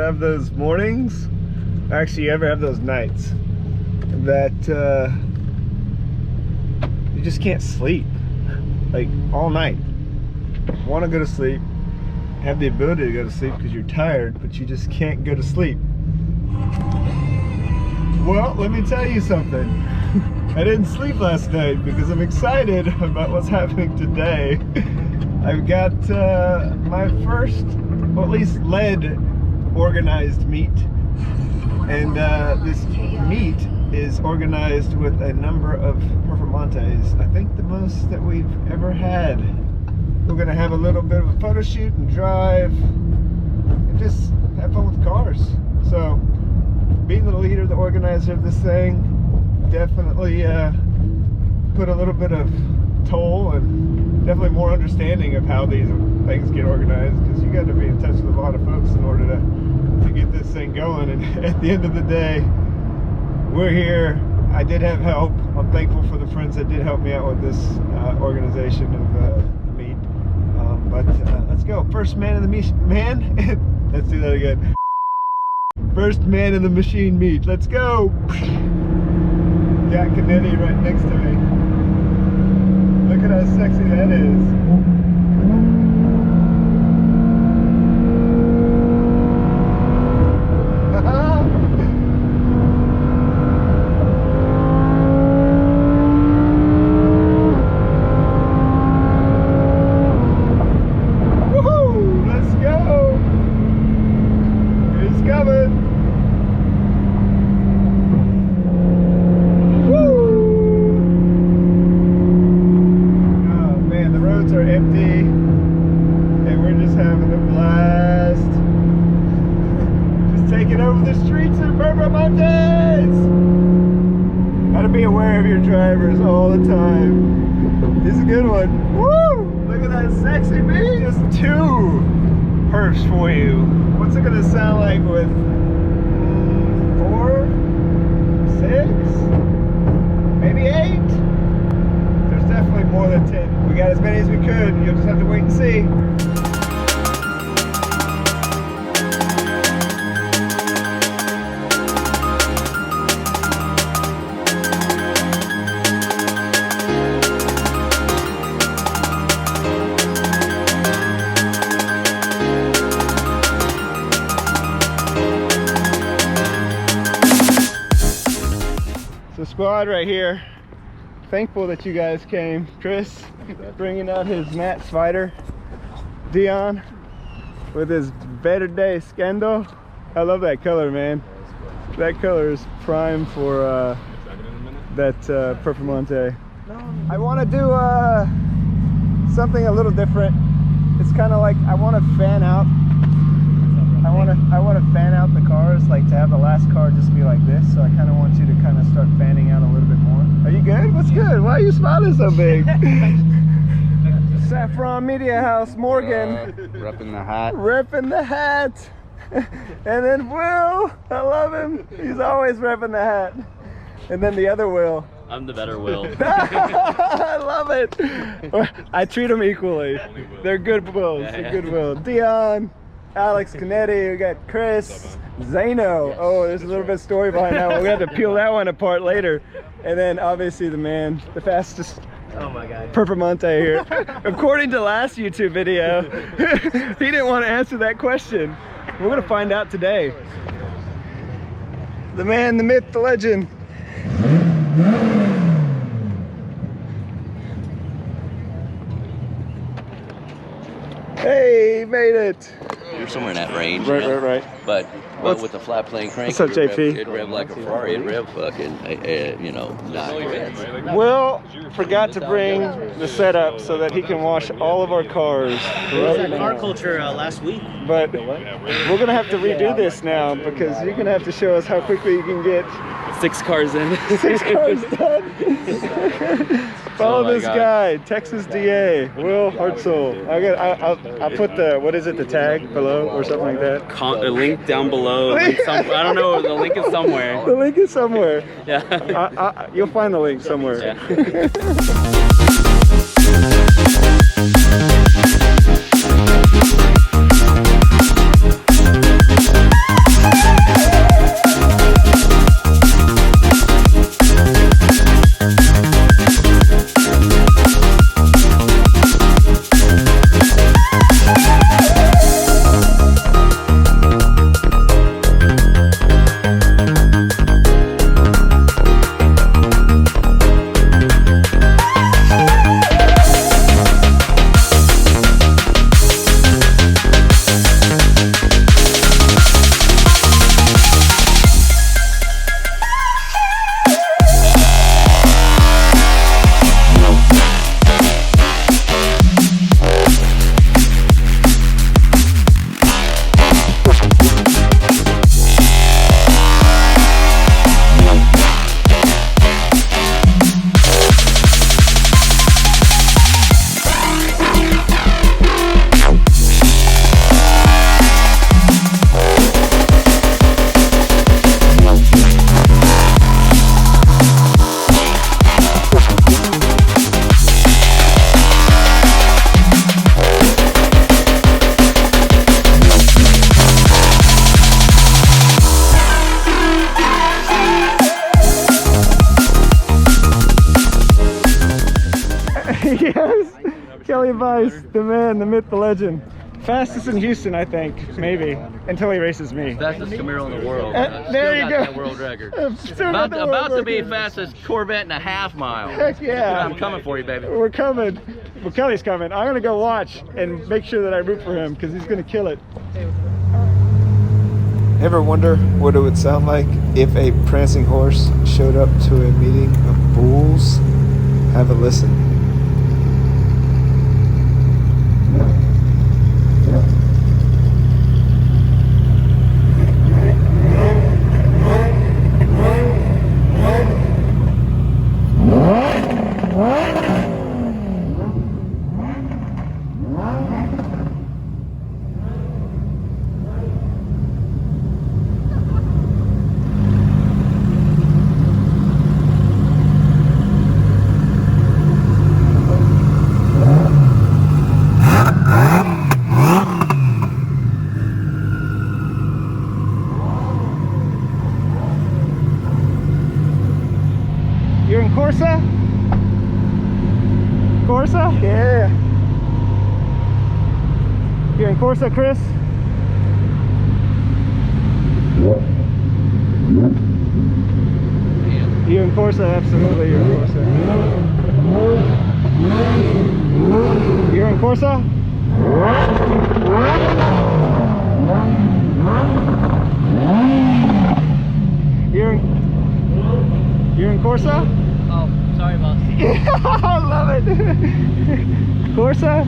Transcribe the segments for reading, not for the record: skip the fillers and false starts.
have those mornings, actually you ever have those nights that you just can't sleep, like all night. Want to go to sleep, have the ability to go to sleep because you're tired, but you just can't go to sleep. Well, let me tell you something. I didn't sleep last night because I'm excited about what's happening today. I've got my first, well, at least led organized meet. And this meet is organized with a number of Performantes. I think the most that we've ever had. We're gonna have a little bit of a photo shoot and drive and just have fun with cars. So being the leader, the organizer of this thing, definitely put a little bit of toll and definitely more understanding of how these things get organized, because you got to be in touch with a lot of folks in order to get this thing going. And at the end of the day, we're here. I did have help. I'm thankful for the friends that did help me out with this organization of the meet. But let's go. First man in the man. Let's do that again. First man in the machine meet. Let's go. Got Canetti right next to me. Look at how sexy that is. Gotta be aware of your drivers all the time. This is a good one. Woo! Look at that sexy beat. Just 2 perfs for you. What's it gonna sound like with 4, 6, maybe 8? There's definitely more than 10. We got as many as we could. You'll just have to wait and see. So squad right here, thankful that you guys came. Chris bringing out his matte spider, Dion with his Verde Scandal. I love that color, man. That color is prime for that Performante. I want to do something a little different. It's kind of like I want to fan out. I want to fan out the cars, like to have the last car just be like this. So I kind of want you to kind of start fanning out a little bit more. Are you good? What's good? Why are you smiling so big? Saffron Media House, Morgan. Repping the hat. Repping the hat. And then Will, I love him. He's always repping the hat. And then the other Will. I'm the better Will. I love it. I treat them equally. They're good Wills. They're good Wills. Dion. Alex Canetti, we got Chris, Zano. Oh, there's a little bit of story behind that one. We have to peel that one apart later. And then obviously the man, the fastest Performante here. According to last YouTube video, he didn't want to answer that question. We're gonna find out today. The man, the myth, the legend. Hey, made it. You're somewhere in that range. Right. But with the flat plane crank, what's up, JP? It rev like a Ferrari. It rev fucking, you know, 9 revs. Will forgot to bring the setup so that he can wash all of our cars. Car culture last week. But we're gonna have to redo this now because you're gonna have to show us how quickly you can get 6 cars in. 6 cars done. Follow this guy, Texas DA, Will Hartzell. I'll put the, what is it, the tag below or something like that? A link down below. I don't know, the link is somewhere. The link is somewhere. Yeah. You'll find the link somewhere. Yeah. Yes, Kelly Vice, the man, the myth, the legend. Fastest in Houston, I think, maybe, until he races me. Fastest Camaro in the world. There you go. That world record. About to be fastest Corvette in a half mile. Heck yeah. I'm coming for you, baby. We're coming. Well, Kelly's coming. I'm gonna go watch and make sure that I root for him because he's gonna kill it. Ever wonder what it would sound like if a prancing horse showed up to a meeting of bulls? Have a listen. You're in Corsa? Corsa? Yeah. You're in Corsa, Chris? You're in Corsa? Absolutely, you're in Corsa. You're in Corsa? You're in Corsa? Oh, sorry, boss. I love it. Corsa?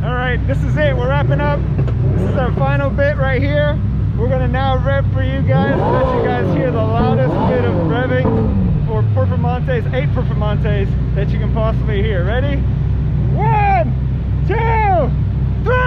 All right, this is it. We're wrapping up. This is our final bit right here. We're gonna now rev for you guys, let you guys hear the loudest bit of revving for Performantes, 8 Performantes that you can possibly hear. Ready? 1, 2, 3!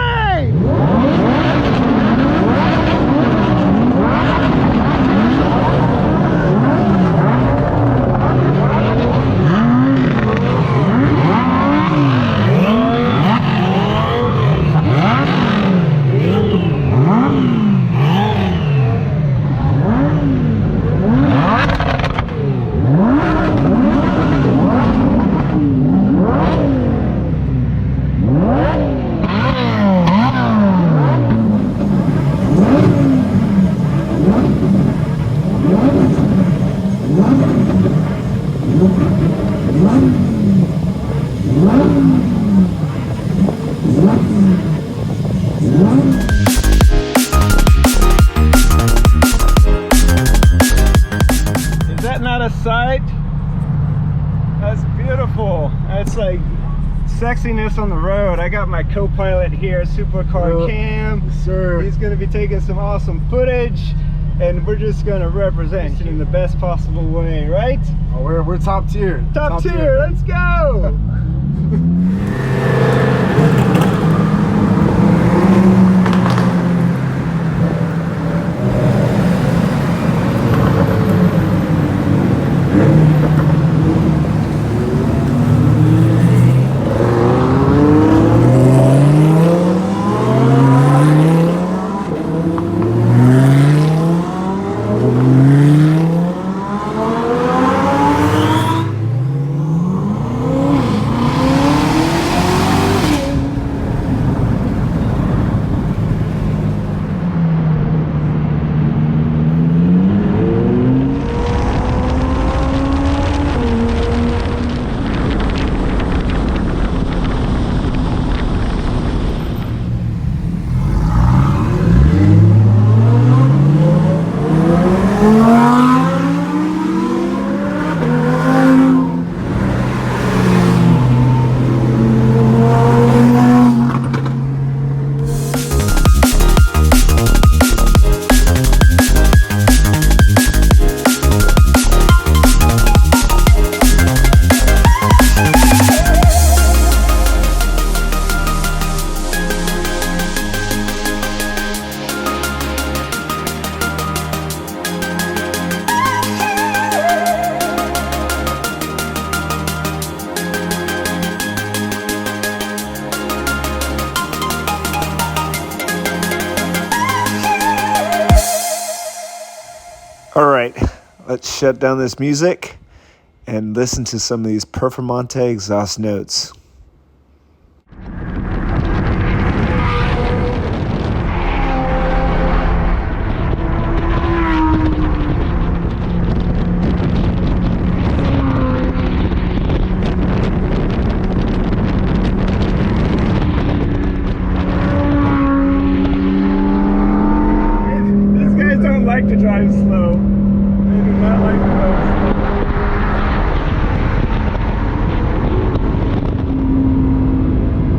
Is that not a sight? That's beautiful. That's like sexiness on the road. I got my co-pilot here, Supercar Cam. Yes, sir. He's going to be taking some awesome footage, and we're just going to represent in the best possible way, right? Oh, we're top tier. Top tier. Let's go. All right, let's shut down this music and listen to some of these Performante exhaust notes. To drive slow. They do not like to drive slow.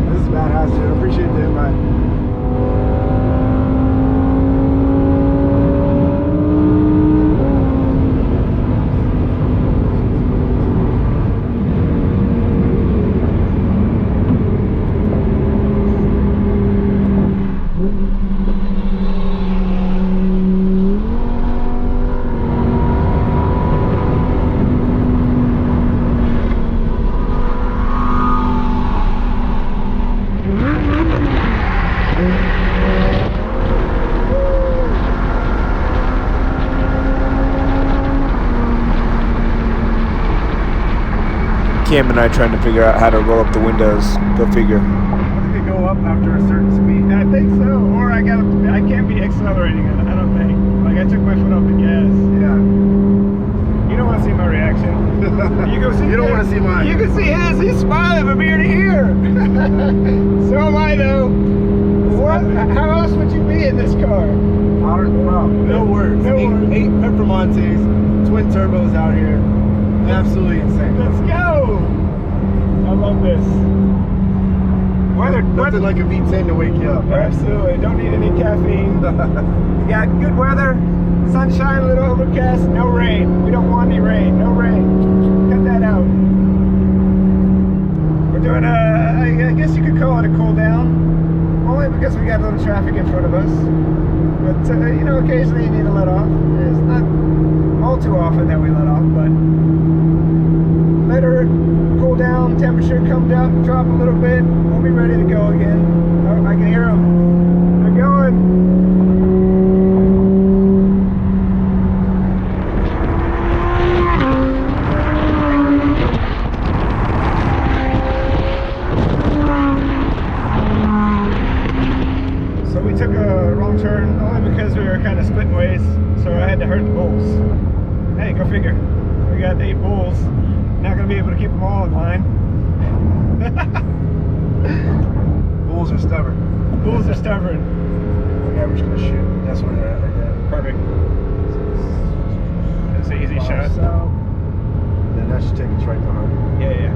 This is badass, dude. I appreciate the invite. Cam and I trying to figure out how to roll up the windows. Go figure. I think they go up after a certain speed. I think so. Or I can't be accelerating it, I don't think. Like I took my foot off the gas. Yeah. You don't want to see my reaction. You go see You don't want to see mine. You can see his. He's smiling from ear to ear. So am I though. What? How else would you be in this car? Well, no words. No words. 8 Performantes, twin turbos out here. Absolutely insane. Let's go! I love this. Weather like a V10 to wake you up, right? Absolutely. Don't need any caffeine. Yeah, good weather. Sunshine, a little overcast, no rain. We don't want any rain. No rain. Cut that out. We're doing I guess you could call it a cool down. Only because we got a little traffic in front of us. But, you know, occasionally you need to let off. It's not all too often that we let off, but let her cool down, temperature come down, drop a little bit, we'll be ready to go again. Oh, I can hear them. They're going. So we took a wrong turn only because we were kind of splitting ways, so I had to hurt the bulls. Hey, go figure. We got 8 bulls. Not gonna be able to keep them all in line. Bulls are stubborn. Bulls are stubborn. Yeah, we're just gonna shoot. That's where they're at right there. Perfect. That's an easy shot. So, then that should take us right to home. Yeah, yeah.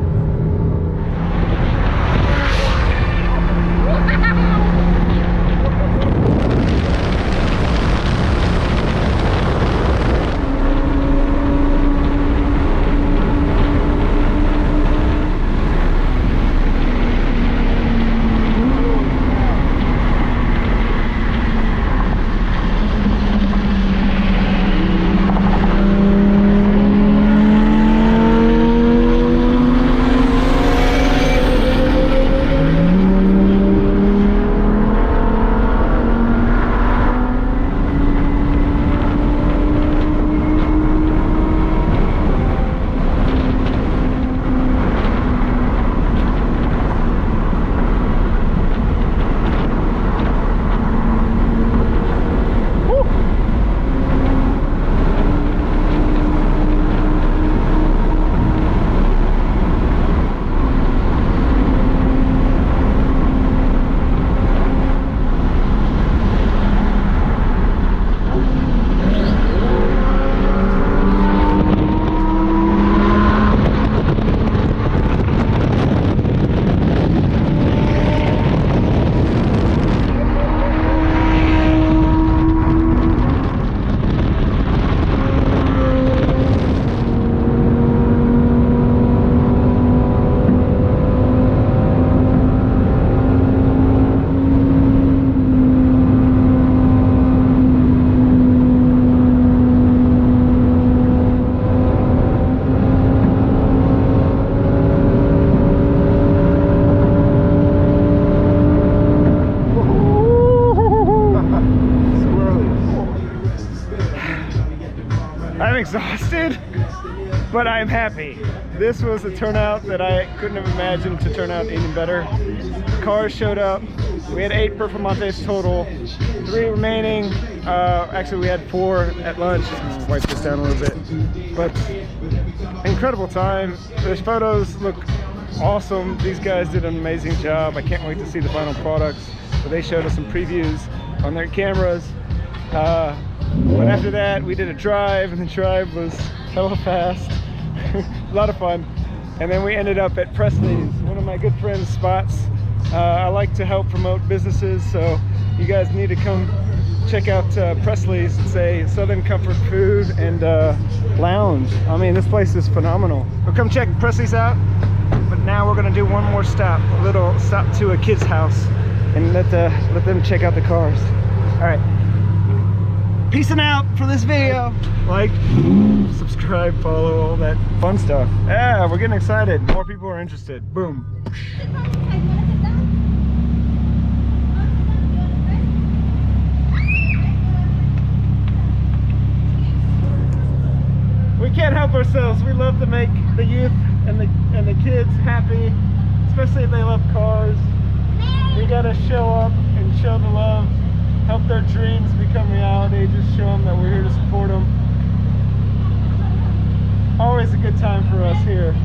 but I'm happy. This was a turnout that I couldn't have imagined to turn out even better. Cars showed up. We had 8 Performantes total, 3 remaining. Actually, we had 4 at lunch. Just wipe this down a little bit. But incredible time. Those photos look awesome. These guys did an amazing job. I can't wait to see the final products. But they showed us some previews on their cameras. But after that, we did a drive, and the drive was hella fast. A lot of fun. And then we ended up at Presley's, one of my good friends' spots. I like to help promote businesses, so you guys need to come check out Presley's. It's a Southern comfort food and lounge. I mean, this place is phenomenal. But come check Presley's out. But now we're gonna do one more stop, a little stop to a kid's house, and let them check out the cars. All right. Peacing out for this video. Like, subscribe, follow, all that fun stuff. Yeah, we're getting excited. More people are interested. Boom. We can't help ourselves. We love to make the youth and the kids happy, especially if they love cars. We gotta show up and show the love. Help their dreams become reality. Just show them that we're here to support them. Always a good time for us here.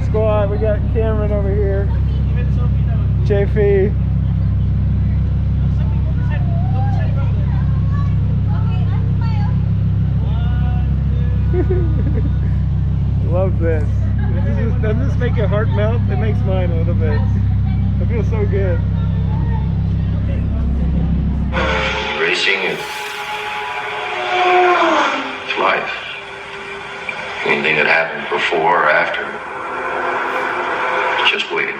Squad, we got Cameron over here. JP. Love this. Doesn't this make your heart melt? It makes mine a little bit. I feel so good. Racing is life. Anything that happened before or after, just wait.